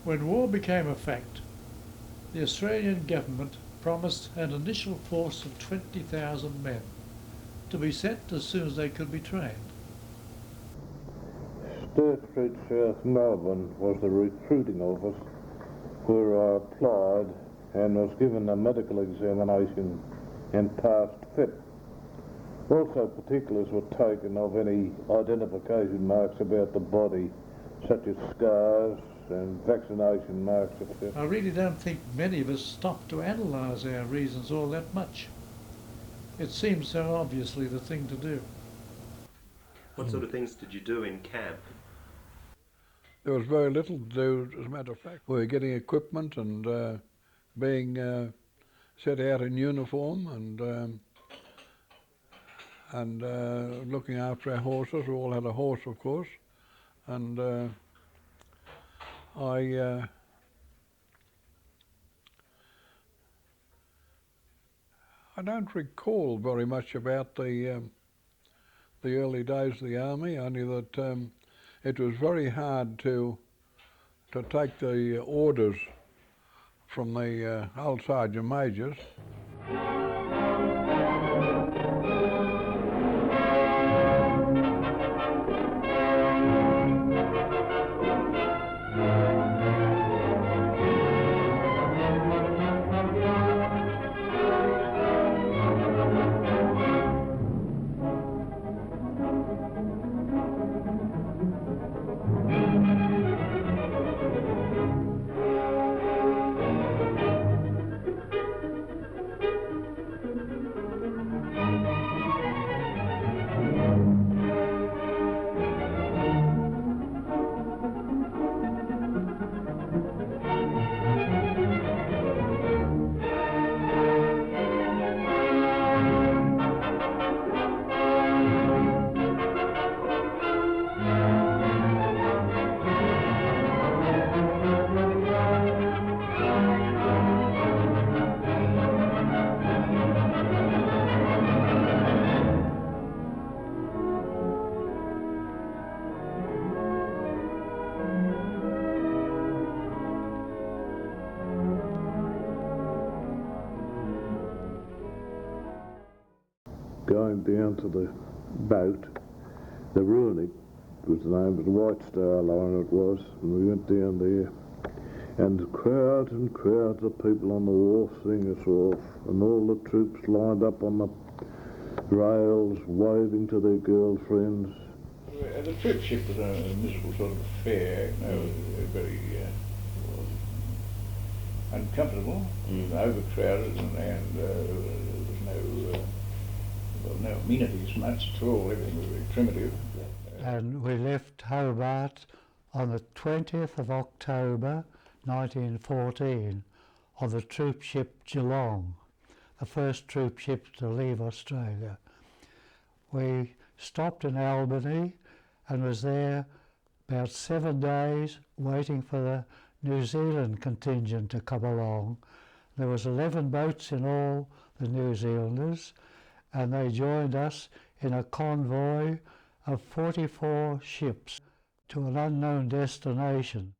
When war became a fact, the Australian government promised an initial force of 20,000 men to be sent as soon as they could be trained. Sturt Street, South Melbourne was the recruiting office where I applied and was given a medical examination and passed fit. Also particulars were taken of any identification marks about the body, such as scars and vaccination marks, etc. I really don't think many of us stopped to analyse our reasons all that much. It seems so obviously the thing to do. What sort of things did you do in camp? There was very little to do, as a matter of fact. We were getting equipment and being set out in uniform and looking after our horses. We all had a horse, of course, and I don't recall very much about the early days of the army, only that it was very hard to take the orders from the old sergeant majors. Going down to the boat, the Runic was the name, but the White Star Line it was, and we went down there, and crowds and crowds of people on the wharf seeing us off, and all the troops lined up on the rails, waving to their girlfriends. The troopship was a miserable sort of affair, very uncomfortable, overcrowded, and there was no amenities much at all. Everything was very primitive. And we left Hobart on the 20th of October 1914 on the troopship Geelong, the first troopship to leave Australia. We stopped in Albany and was there about 7 days waiting for the New Zealand contingent to come along. There was 11 boats in all, the New Zealanders, and they joined us in a convoy of 44 ships to an unknown destination.